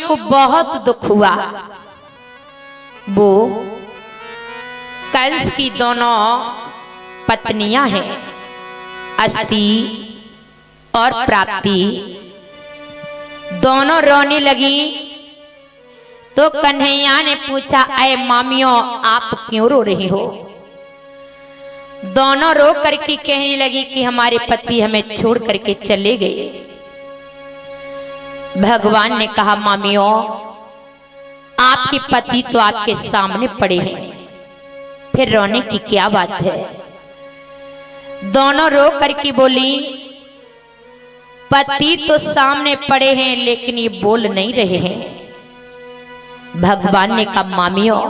को बहुत दुख हुआ। वो कंस की दोनों पत्नियां हैं, अस्ति और प्राप्ति, दोनों रोने लगी। तो कन्हैया ने पूछा, अय मामियों आप क्यों रो रही हो? दोनों रो करके कहने लगी कि हमारे पति हमें छोड़ करके चले गए। भगवान ने कहा, मामियों आपके पति तो आपके सामने पड़े हैं, फिर रोने की क्या बात है? दोनों रो करके बोली, पति तो सामने पड़े हैं लेकिन ये बोल नहीं रहे हैं। भगवान ने कहा, मामियों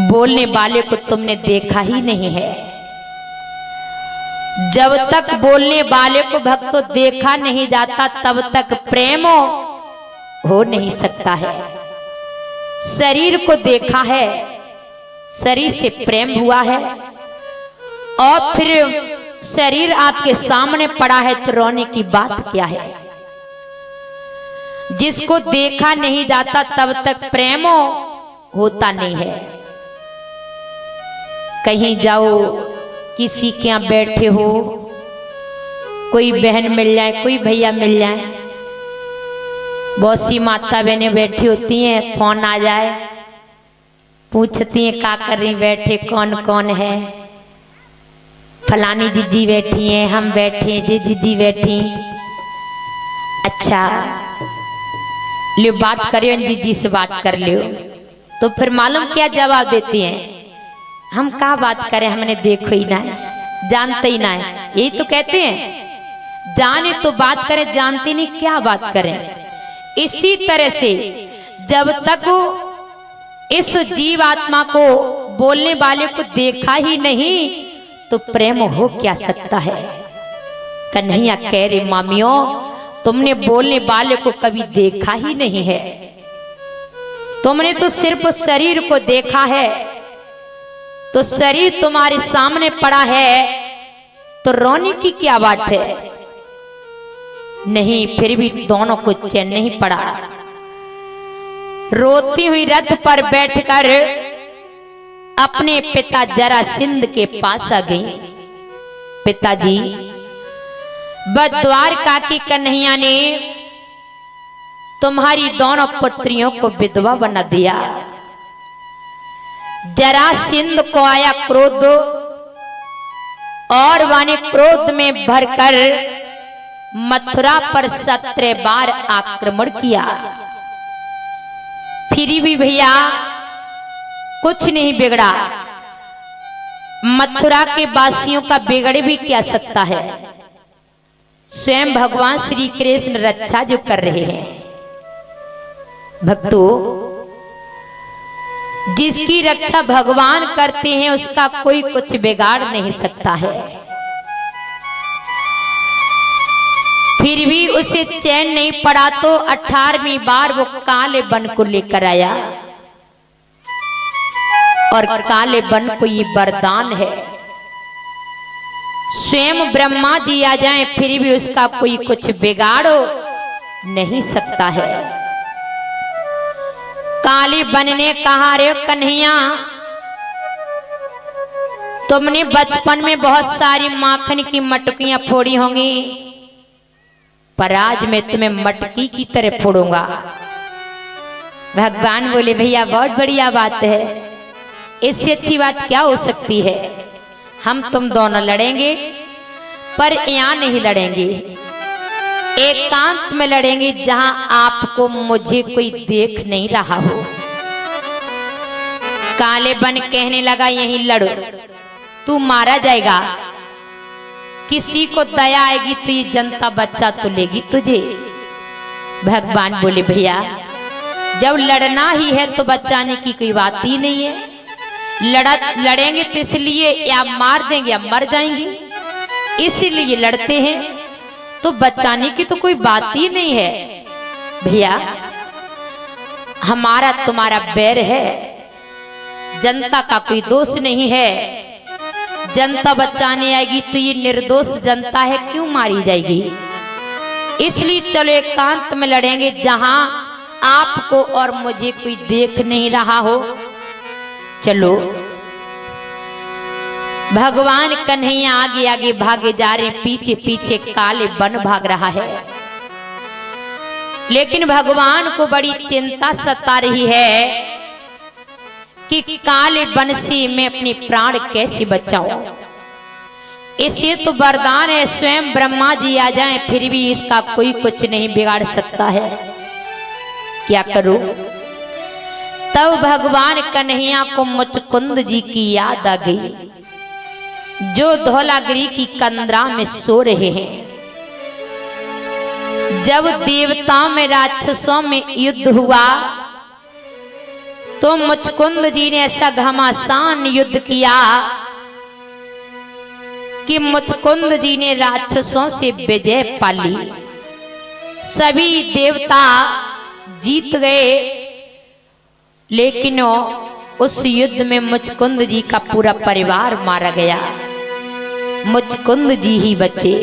बोलने वाले को तुमने देखा ही नहीं है। जब तक बोलने वाले को भक्तों देखा नहीं जाता तब तक प्रेम हो नहीं सकता है। शरीर को देखा है, शरीर से प्रेम हुआ है, और फिर शरीर आपके सामने पड़ा है तो रोने की बात क्या है? जिसको देखा नहीं जाता तब तक प्रेम होता नहीं है। कहीं जाओ, किसी के यहाँ बैठे हो, कोई बहन मिल जाए, कोई भैया मिल जाए, बहुत सी माता बहनें बैठी होती हैं, फोन आ जाए, पूछती हैं क्या कर रही, बैठे कौन कौन है? फलानी जीजी बैठी हैं, हम बैठे, जी जीजी बैठी। अच्छा लियो बात करियो, जीजी से बात कर लियो। तो फिर मालूम क्या जवाब देती हैं, हम क्या बात करें, हमने देखो ही ना है, जानते ही ना है। यही तो कहते हैं, जाने तो बात करें, जानते नहीं क्या बात करें। इसी तरह से जब तक इस जीव आत्मा को बोलने वाले को देखा ही नहीं तो प्रेम हो क्या सकता है? कन्हैया कह रहे, मामियों तुमने बोलने वाले को कभी देखा ही नहीं है, तुमने तो सिर्फ शरीर को देखा है। तो शरीर तुम्हारे सामने पड़ा है तो रोने की क्या बात है? नहीं, फिर भी दोनों को चैन नहीं पड़ा। रोती हुई रथ पर बैठकर अपने पिता जरासंध के पास आ गई। पिताजी, द्वारका की कन्हैया ने तुम्हारी दोनों पुत्रियों को विधवा बना दिया। जरासंध को आया क्रोध, और वाने क्रोध में भरकर मथुरा पर 17 बार आक्रमण किया। फिर भी भैया कुछ नहीं बिगड़ा। मथुरा के वासियों का बिगड़ भी क्या सकता है? स्वयं भगवान श्री कृष्ण रक्षा जो कर रहे हैं। भक्तों, जिसकी रक्षा भगवान करते हैं उसका कोई कुछ बिगाड़ नहीं सकता है। फिर भी उसे चैन नहीं पड़ा तो 18वीं बार वो काले बन को लेकर आया, और काले बन को ये वरदान है, स्वयं ब्रह्मा जी आ जाएं फिर भी उसका कोई कुछ बिगाड़ो नहीं सकता है। काले बन ने कहा, रे कन्हैया तुमने बचपन में बहुत सारी माखन की मटकियां फोड़ी होंगी, पर आज मैं तुम्हें मटकी की तरह फोड़ूंगा। भगवान बोले, भैया बहुत बढ़िया बात है, इससे अच्छी बात क्या हो सकती है? हम तुम दोनों लड़ेंगे, पर यहां नहीं लड़ेंगे, एकांत में लड़ेंगे जहां आपको मुझे कोई देख नहीं रहा हो। काले बन कहने लगा, यहीं लड़ो, तू मारा जाएगा, किसी को दया आएगी तो ये जनता बच्चा तो लेगी तुझे। भगवान बोले, भैया जब लड़ना ही है तो बचाने की कोई बात ही नहीं है। लड़ेंगे तो इसलिए या मार देंगे या मर जाएंगे, इसीलिए लड़ते हैं, तो बचाने की तो कोई बात ही नहीं है। भैया हमारा तुम्हारा बैर है, जनता का कोई दोष नहीं है। जनता बचाने आएगी तो ये निर्दोष जनता है, क्यों मारी जाएगी? इसलिए चलो एकांत में लड़ेंगे, जहां आपको और मुझे कोई देख नहीं रहा हो। चलो भगवान कन्हैया आगे आगे भागे जा रहे, पीछे पीछे काले बन भाग रहा है। लेकिन भगवान को बड़ी चिंता सता रही है कि काले बन से मैं अपने प्राण कैसे बचाऊं। इसे तो वरदान है, स्वयं ब्रह्मा जी आ जाएं फिर भी इसका कोई कुछ नहीं बिगाड़ सकता है। क्या करूं? तब भगवान कन्हैया को मुचकुंद जी की याद आ गई, जो धौलागिरी की कंदरा में सो रहे हैं। जब देवताओं में राक्षसों में युद्ध हुआ तो मुचकुंद जी ने ऐसा घमासान युद्ध किया कि मुचकुंद जी ने राक्षसों से विजय पाली। सभी देवता जीत गए, लेकिन उस युद्ध में मुचकुंद जी का पूरा परिवार मारा गया, मुचकुंद जी ही बचे।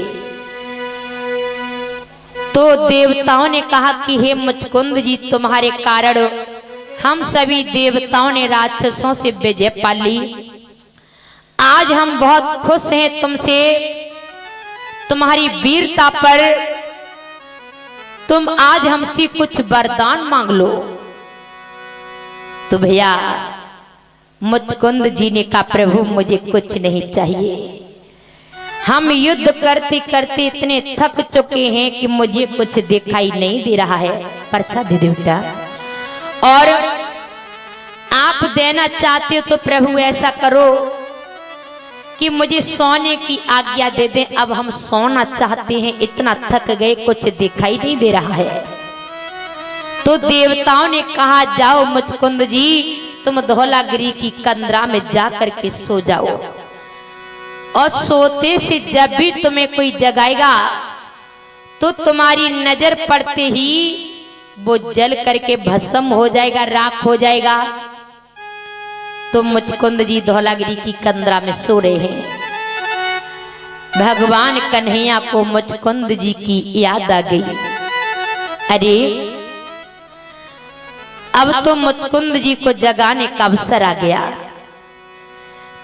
तो देवताओं ने कहा कि हे मुचकुंद जी, तुम्हारे कारण हम सभी देवताओं ने राक्षसों से विजय पाली। आज हम बहुत खुश हैं तुमसे, तुम्हारी वीरता पर। तुम आज हमसे कुछ वरदान मांग लो। तो भैया मुचकुंद जी ने कहा, प्रभु मुझे कुछ नहीं चाहिए, हम युद्ध करते करते इतने थक चुके हैं कि मुझे कुछ दिखाई नहीं दे रहा है। प्रसाद दे दे बेटा। और आप देना चाहते हो तो प्रभु ऐसा करो कि मुझे सोने की आज्ञा दे दें। अब हम सोना चाहते हैं, इतना थक गए, कुछ दिखाई नहीं दे रहा है। तो देवताओं ने कहा, जाओ मुचकुंद जी, तुम धौलागिरी की कंदरा में जाकर के सो जाओ, और सोते से जब भी तुम्हें कोई जगाएगा तो तुम्हारी नजर पड़ते ही वो जल करके भस्म हो जाएगा, राख हो जाएगा। तो मुचकुंद जी धौलागिरी की कंदरा में सो रहे हैं। भगवान कन्हैया को मुचकुंद जी की याद आ गई। अरे अब तो मुचकुंद जी को जगाने का अवसर आ गया।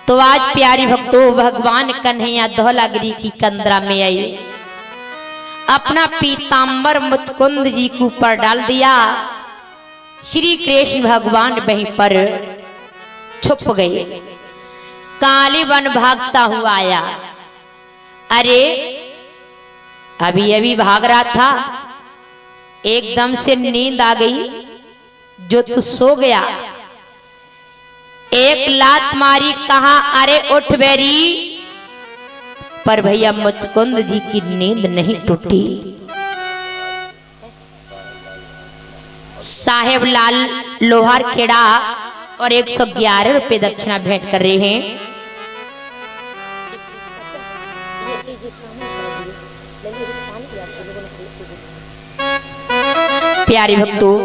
तो आज प्यारी भक्तों, भगवान कन्हैया धौलागिरी की कंदरा में आए, अपना पीतांबर मुचकुंद जी के ऊपर डाल दिया। श्री कृष्ण भगवान वहीं पर छुप गए। काले बन भागता हुआ आया। अरे अभी अभी भाग रहा था, एकदम से नींद आ गई, जो तू सो गया। एक लात मारी, कहा अरे उठ बेरी। पर भैया मुचकुंद जी की नींद नहीं टूटी। साहेब लाल लोहार खेड़ा और 111 रुपए दक्षिणा भेंट कर रहे हैं। प्यारे भक्तों,